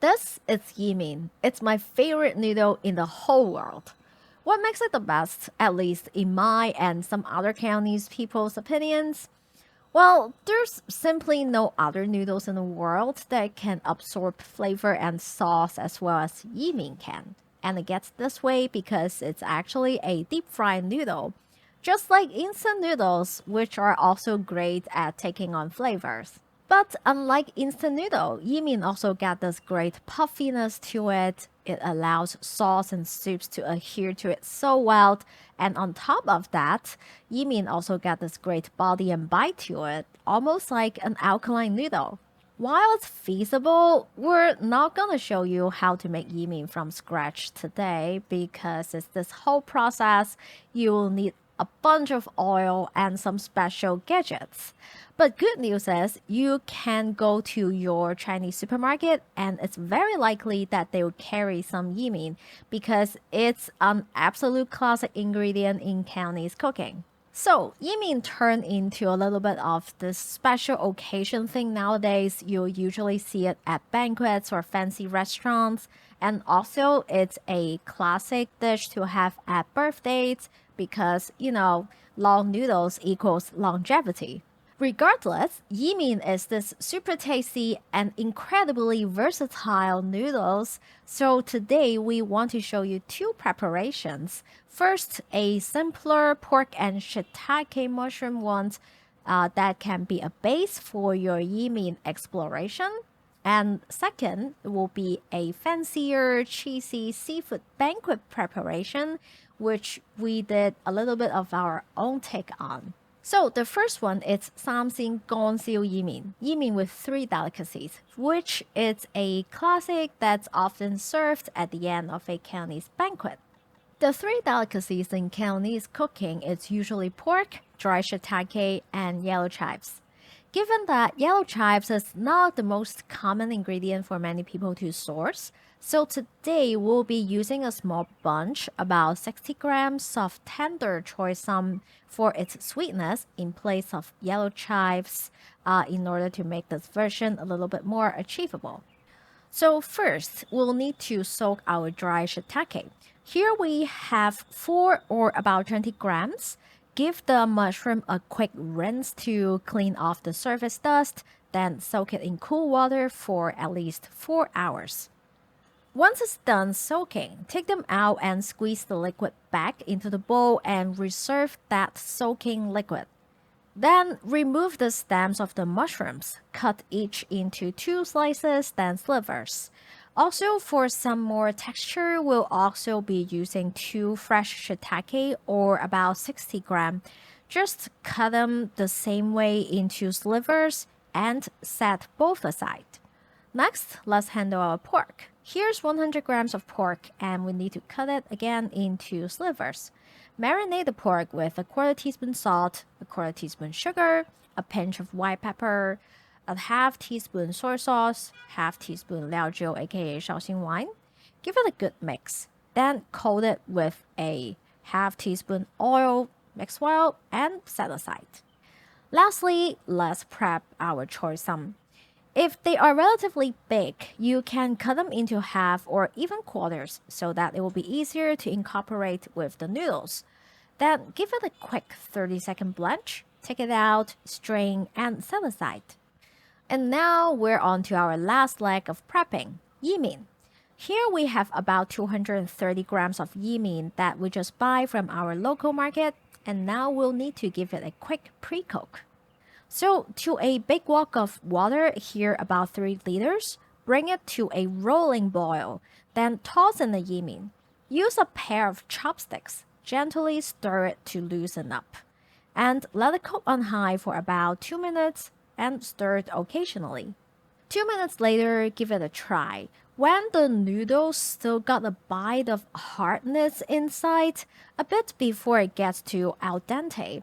This is Yee Mein. It's my favorite noodle in the whole world. What makes it the best, at least in my and some other Cantonese people's opinions? Well, there's simply no other noodles in the world that can absorb flavor and sauce as well as Yee Mein can. And it gets this way because it's actually a deep fried noodle, just like instant noodles, which are also great at taking on flavors. But unlike instant noodle, Yee Mein also got this great puffiness to it. It allows sauce and soups to adhere to it so well. And on top of that, Yee Mein also got this great body and bite to it, almost like an alkaline noodle. While it's feasible, we're not gonna show you how to make Yee Mein from scratch today because it's this whole process. You will need a bunch of oil and some special gadgets. But good news is you can go to your Chinese supermarket and it's very likely that they will carry some Yee Mein because it's an absolute classic ingredient in Cantonese cooking. So, Yee Mein turned into a little bit of this special occasion thing nowadays. You'll usually see it at banquets or fancy restaurants. And also, it's a classic dish to have at birthdays because, long noodles equals longevity. Regardless, Yee Mein is this super tasty and incredibly versatile noodles. So today we want to show you two preparations. First, a simpler pork and shiitake mushroom one that can be a base for your Yee Mein exploration. And second will be a fancier, cheesy seafood banquet preparation, which we did a little bit of our own take on. So the first one is something gong xiu Yee Mein, Yee Mein with three delicacies, which is a classic that's often served at the end of a Cantonese banquet. The three delicacies in Cantonese cooking is usually pork, dry shiitake, and yellow chives. Given that yellow chives is not the most common ingredient for many people to source, so today we'll be using a small bunch, about 60 grams of tender Choy Sum for its sweetness in place of yellow chives in order to make this version a little bit more achievable. So first, we'll need to soak our dry shiitake. Here we have 4 or about 20 grams. Give the mushroom a quick rinse to clean off the surface dust, then soak it in cool water for at least 4 hours. Once it's done soaking, take them out and squeeze the liquid back into the bowl and reserve that soaking liquid. Then remove the stems of the mushrooms, cut each into 2 slices, then slivers. Also, for some more texture, we'll also be using 2 fresh shiitake or about 60 grams. Just cut them the same way into slivers and set both aside. Next, let's handle our pork. Here's 100 grams of pork and we need to cut it again into slivers. Marinate the pork with a quarter teaspoon salt, a quarter teaspoon sugar, a pinch of white pepper, a half teaspoon soy sauce, half teaspoon Liaojiu, a.k.a. Shaoxing wine. Give it a good mix. Then coat it with a half teaspoon oil, mix well, and set aside. Lastly, let's prep our Choy Sum. If they are relatively big, you can cut them into half or even quarters so that it will be easier to incorporate with the noodles. Then give it a quick 30-second blanch, take it out, strain, and set aside. And now we're on to our last leg of prepping, Yee Mein. Here we have about 230 grams of Yee Mein that we just buy from our local market, and now we'll need to give it a quick pre-cook. So to a big wok of water, here about 3 liters, bring it to a rolling boil, then toss in the Yee Mein. Use a pair of chopsticks, gently stir it to loosen up, and let it cook on high for about 2 minutes and stir it occasionally. 2 minutes later, give it a try. When the noodles still got a bite of hardness inside, a bit before it gets to al dente,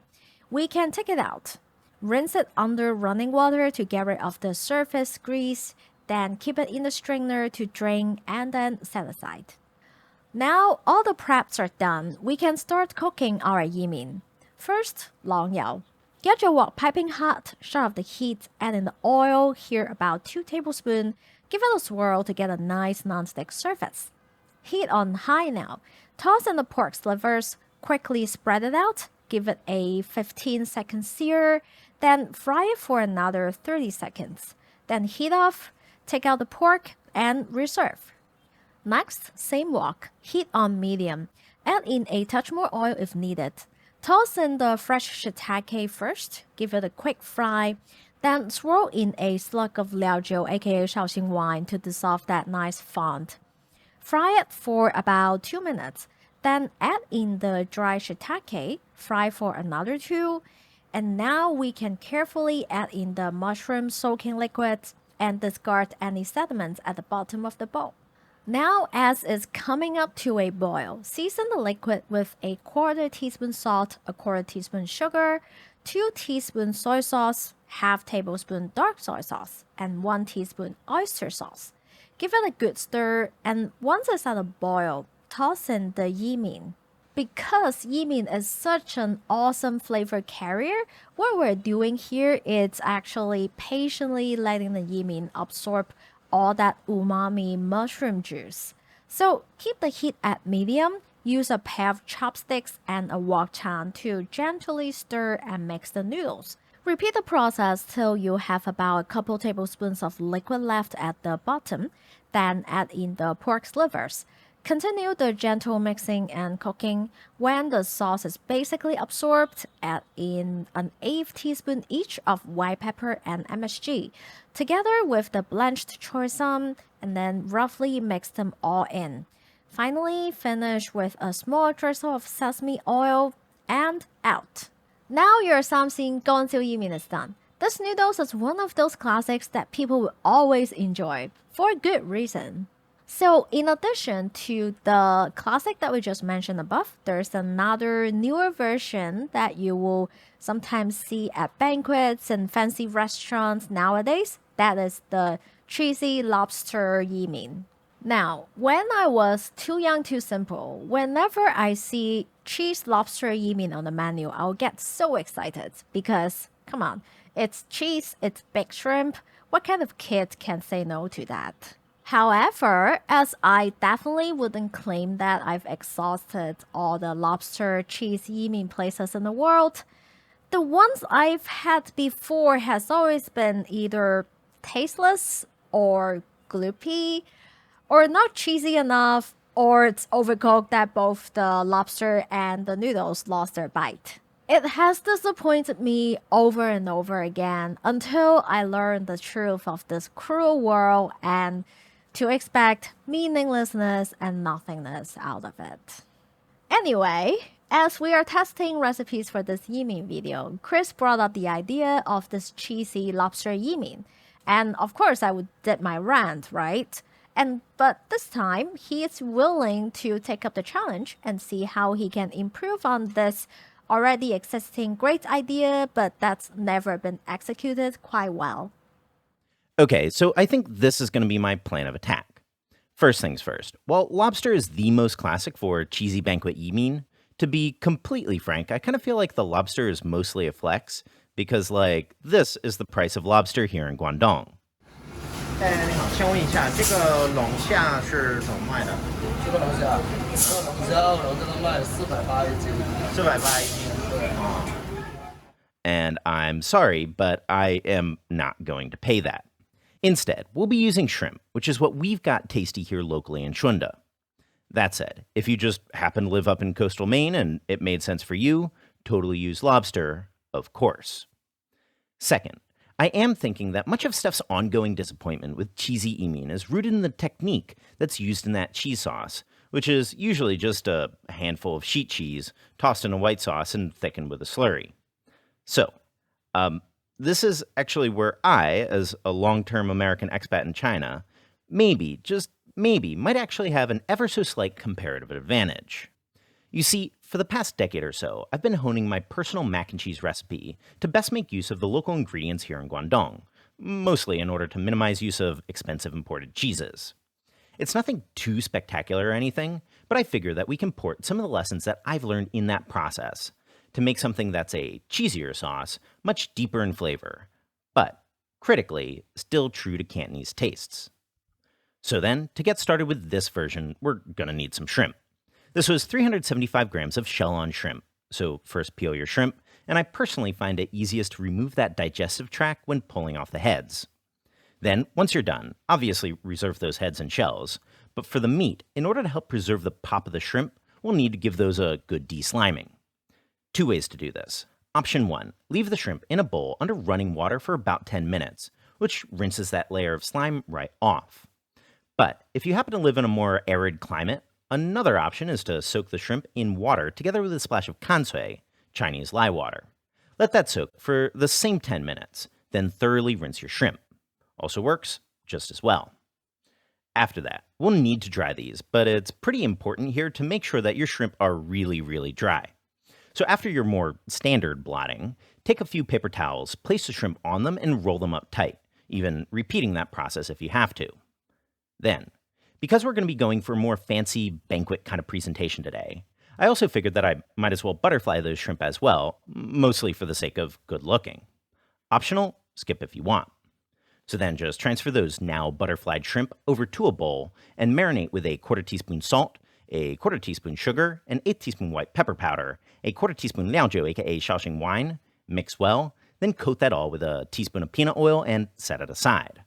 we can take it out. Rinse it under running water to get rid of the surface grease, then keep it in the strainer to drain and then set aside. Now all the preps are done, we can start cooking our Yee Mein. First, long yao. Get your wok piping hot, shut off the heat, add in the oil, here about 2 tablespoons. Give it a swirl to get a nice non-stick surface. Heat on high now. Toss in the pork slivers, quickly spread it out, give it a 15-second sear, then fry it for another 30 seconds. Then heat off, take out the pork, and reserve. Next, same wok, heat on medium. Add in a touch more oil if needed. Toss in the fresh shiitake first, give it a quick fry, then swirl in a slug of liaojiu, a.k.a. Shaoxing wine to dissolve that nice fond. Fry it for about 2 minutes, then add in the dry shiitake, fry for another 2, and now we can carefully add in the mushroom soaking liquid and discard any sediments at the bottom of the bowl. Now, as it's coming up to a boil, season the liquid with a 1/4 teaspoon salt, a 1/4 teaspoon sugar, 2 teaspoons soy sauce, half tablespoon dark soy sauce, and 1 teaspoon oyster sauce. Give it a good stir, and once it's at a boil, toss in the Yee Mein. Because Yee Mein is such an awesome flavor carrier, what we're doing here is actually patiently letting the Yee Mein absorb all that umami mushroom juice. So keep the heat at medium, use a pair of chopsticks and a wok chan to gently stir and mix the noodles. Repeat the process till you have about a couple tablespoons of liquid left at the bottom, then add in the pork slivers. Continue the gentle mixing and cooking. When the sauce is basically absorbed, add in an 1/8 teaspoon each of white pepper and MSG, together with the blanched Choy Sum, and then roughly mix them all in. Finally, finish with a small drizzle of sesame oil and out. Now your something gongjiu Yee Mein is done. This noodles is one of those classics that people will always enjoy, for good reason. So in addition to the classic that we just mentioned above, there's another newer version that you will sometimes see at banquets and fancy restaurants nowadays. That is the cheesy lobster Yee Mein. Now, when I was too young, too simple, whenever I see cheese lobster Yee Mein on the menu, I'll get so excited because, come on, it's cheese, it's baked shrimp. What kind of kid can say no to that? However, as I definitely wouldn't claim that I've exhausted all the lobster cheese Yee Mein places in the world, the ones I've had before has always been either tasteless or gloopy or not cheesy enough, or it's overcooked that both the lobster and the noodles lost their bite. It has disappointed me over and over again until I learned the truth of this cruel world and to expect meaninglessness and nothingness out of it. Anyway, as we are testing recipes for this Yee Mein video, Chris brought up the idea of this cheesy lobster Yee Mein. And of course I did my rant, right? But this time he is willing to take up the challenge and see how he can improve on this already existing great idea, but that's never been executed quite well. Okay, so I think this is going to be my plan of attack. First things first, while lobster is the most classic for cheesy banquet Yee Mein, to be completely frank, I kind of feel like the lobster is mostly a flex because, like, this is the price of lobster here in Guangdong. 你好，先问一下，这个龙虾是怎么卖的？这个龙虾，你在澳洲这个卖480一斤480一斤。对啊。And I'm sorry, but I am not going to pay that. Instead, we'll be using shrimp, which is what we've got tasty here locally in Shunda. That said, if you just happen to live up in coastal Maine and it made sense for you, totally use lobster, of course. Second, I am thinking that much of Steph's ongoing disappointment with cheesy Yee Mein is rooted in the technique that's used in that cheese sauce, which is usually just a handful of sheet cheese tossed in a white sauce and thickened with a slurry. So, this is actually where I, as a long-term American expat in China, maybe, just maybe, might actually have an ever-so-slight comparative advantage. You see, for the past decade or so, I've been honing my personal mac and cheese recipe to best make use of the local ingredients here in Guangdong, mostly in order to minimize use of expensive imported cheeses. It's nothing too spectacular or anything, but I figure that we can port some of the lessons that I've learned in that process to make something that's a cheesier sauce much deeper in flavor, but, critically, still true to Cantonese tastes. So then, to get started with this version, we're gonna need some shrimp. This was 375 grams of shell-on shrimp. So first peel your shrimp, and I personally find it easiest to remove that digestive tract when pulling off the heads. Then, once you're done, obviously reserve those heads and shells, but for the meat, in order to help preserve the pop of the shrimp, we'll need to give those a good de-sliming. 2 ways to do this. Option 1, leave the shrimp in a bowl under running water for about 10 minutes, which rinses that layer of slime right off. But if you happen to live in a more arid climate, another option is to soak the shrimp in water together with a splash of kansui, Chinese lye water. Let that soak for the same 10 minutes, then thoroughly rinse your shrimp. Also works just as well. After that, we'll need to dry these, but it's pretty important here to make sure that your shrimp are really, really dry. So after your more standard blotting, take a few paper towels, place the shrimp on them, and roll them up tight, even repeating that process if you have to. Then, because we're going to be going for a more fancy banquet kind of presentation today, I also figured that I might as well butterfly those shrimp as well, mostly for the sake of good looking. Optional, skip if you want. So then just transfer those now butterflied shrimp over to a bowl and marinate with a 1/4 teaspoon salt, a 1/4 teaspoon sugar, an 1/8 teaspoon white pepper powder, a 1/4 teaspoon liaojiu, a.k.a. Shaoxing wine, mix well, then coat that all with a teaspoon of peanut oil and set it aside.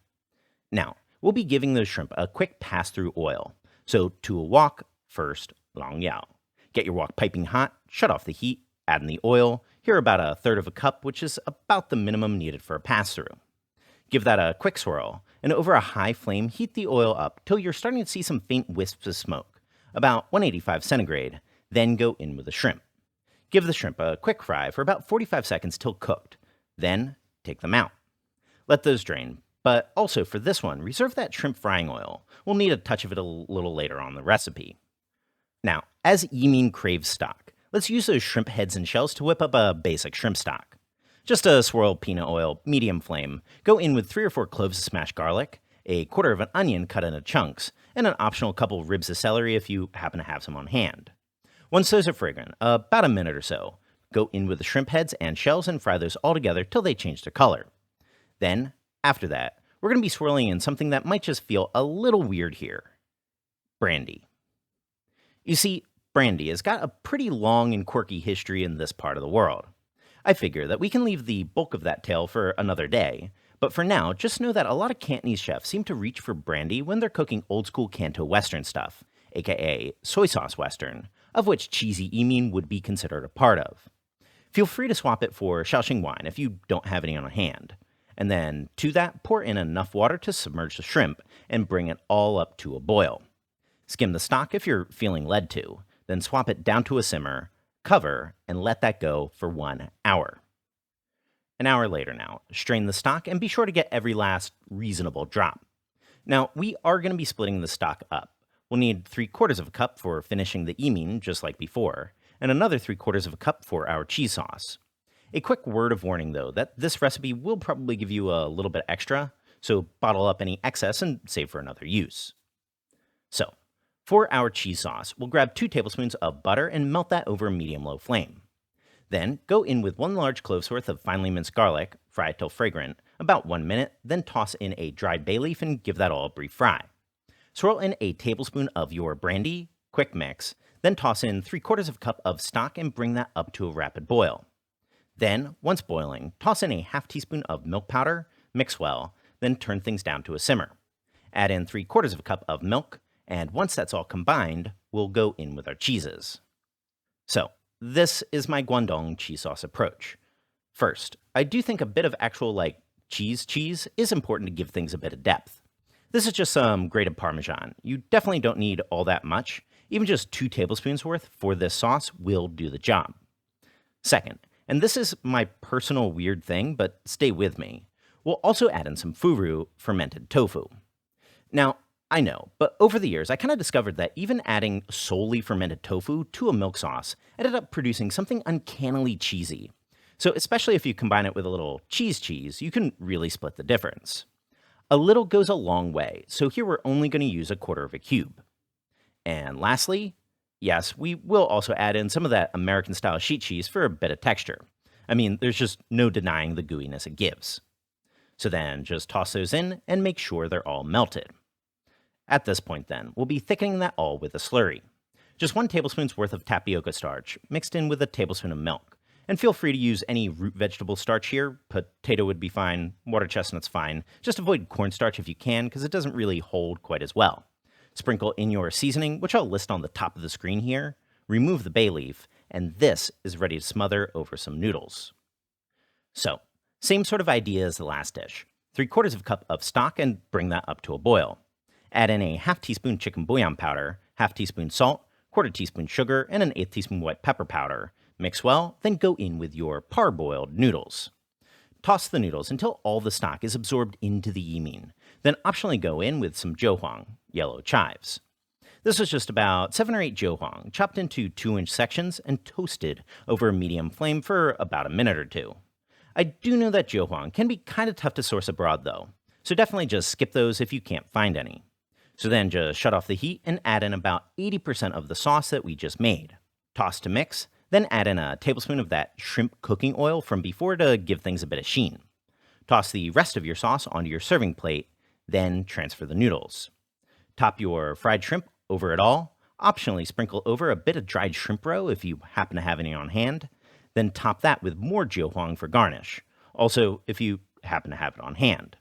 Now, we'll be giving those shrimp a quick pass-through oil. So to a wok, first, lang yao. Get your wok piping hot, shut off the heat, add in the oil, here about 1/3 cup, which is about the minimum needed for a pass-through. Give that a quick swirl, and over a high flame, heat the oil up till you're starting to see some faint wisps of smoke, about 185 centigrade, then go in with the shrimp. Give the shrimp a quick fry for about 45 seconds till cooked, then take them out. Let those drain, but also for this one, reserve that shrimp frying oil. We'll need a touch of it a little later on in the recipe. Now, as Yee Mein craves stock, let's use those shrimp heads and shells to whip up a basic shrimp stock. Just a swirl of peanut oil, medium flame, go in with 3 or 4 cloves of smashed garlic, a 1/4 of an onion cut into chunks, and an optional couple of ribs of celery if you happen to have some on hand. Once those are fragrant, about a minute or so, go in with the shrimp heads and shells and fry those all together till they change their color. Then, after that, we're going to be swirling in something that might just feel a little weird here. Brandy. You see, brandy has got a pretty long and quirky history in this part of the world. I figure that we can leave the bulk of that tale for another day, but for now, just know that a lot of Cantonese chefs seem to reach for brandy when they're cooking old-school Canto Western stuff, a.k.a. soy sauce Western, of which cheesy Yee Mein would be considered a part of. Feel free to swap it for Shaoxing wine if you don't have any on hand. And then, to that, pour in enough water to submerge the shrimp and bring it all up to a boil. Skim the stock if you're feeling led to, then swap it down to a simmer, cover, and let that go for 1 hour. An hour later now, strain the stock and be sure to get every last reasonable drop. Now, we are going to be splitting the stock up. We'll need 3/4 cup for finishing the Yee Mein, just like before, and another 3/4 cup for our cheese sauce. A quick word of warning, though, that this recipe will probably give you a little bit extra, so bottle up any excess and save for another use. So, for our cheese sauce, we'll grab 2 tablespoons of butter and melt that over a medium-low flame. Then, go in with 1 large clove's worth of finely minced garlic, fry it till fragrant, about 1 minute, then toss in a dried bay leaf and give that all a brief fry. Swirl in a tablespoon of your brandy, quick mix, then toss in 3/4 cup of stock and bring that up to a rapid boil. Then, once boiling, toss in a half teaspoon of milk powder, mix well, then turn things down to a simmer. Add in 3/4 cup of milk, and once that's all combined, we'll go in with our cheeses. So, this is my Guangdong cheese sauce approach. First, I do think a bit of actual, cheese is important to give things a bit of depth. This is just some grated Parmesan. You definitely don't need all that much. Even just 2 tablespoons worth for this sauce will do the job. Second, and this is my personal weird thing, but stay with me, we'll also add in some furu, fermented tofu. Now, I know, but over the years, I kind of discovered that even adding solely fermented tofu to a milk sauce ended up producing something uncannily cheesy. So especially if you combine it with a little cheese, you can really split the difference. A little goes a long way, so here we're only going to use 1/4 cube. And lastly, yes, we will also add in some of that American-style sheet cheese for a bit of texture. I mean, there's just no denying the gooiness it gives. So then just toss those in and make sure they're all melted. At this point then, we'll be thickening that all with a slurry. Just 1 tablespoon's worth of tapioca starch, mixed in with a tablespoon of milk. And feel free to use any root vegetable starch here. Potato would be fine, water chestnut's fine. Just avoid cornstarch if you can, because it doesn't really hold quite as well. Sprinkle in your seasoning, which I'll list on the top of the screen here. Remove the bay leaf, and this is ready to smother over some noodles. So, same sort of idea as the last dish. 3/4 cup of stock and bring that up to a boil. Add in a half teaspoon chicken bouillon powder, half teaspoon salt, 1/4 teaspoon sugar, and an 1/8 teaspoon white pepper powder. Mix well, then go in with your parboiled noodles. Toss the noodles until all the stock is absorbed into the Yee Mein. Then optionally go in with some Jiuhuang Yellow Chives. This was just about 7 or 8 Jiuhuang, chopped into 2-inch sections and toasted over a medium flame for about a minute or 2. I do know that Jiuhuang can be kind of tough to source abroad though, so definitely just skip those if you can't find any. So then just shut off the heat and add in about 80% of the sauce that we just made. Toss to mix, then add in a tablespoon of that shrimp cooking oil from before to give things a bit of sheen. Toss the rest of your sauce onto your serving plate, then transfer the noodles. Top your fried shrimp over it all, optionally sprinkle over a bit of dried shrimp roe if you happen to have any on hand, then top that with more Jiuhuang for garnish, also if you happen to have it on hand.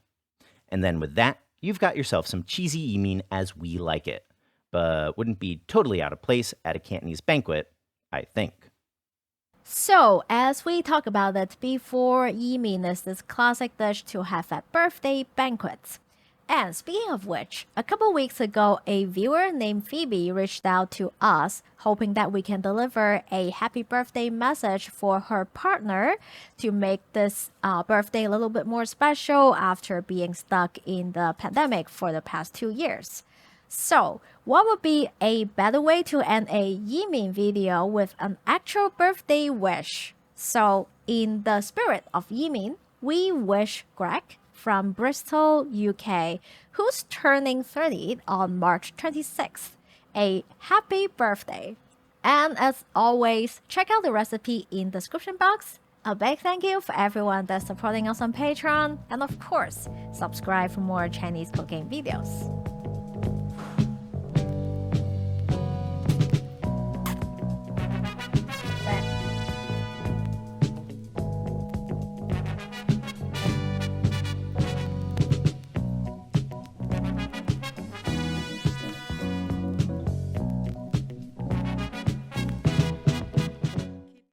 And then with that, you've got yourself some cheesy Yee Mein as we like it, but wouldn't be totally out of place at a Cantonese banquet, I think. So, as we talked about it before, Yee Mein is this classic dish to have at birthday banquets. And speaking of which, a couple weeks ago, a viewer named Phoebe reached out to us, hoping that we can deliver a happy birthday message for her partner to make this birthday a little bit more special after being stuck in the pandemic for the past 2 years. So, what would be a better way to end a Yee Mein video with an actual birthday wish? So, in the spirit of Yee Mein, we wish Greg from Bristol, UK, who's turning 30 on March 26th, a happy birthday. And as always, check out the recipe in the description box. A big thank you for everyone that's supporting us on Patreon, and of course, subscribe for more Chinese cooking videos.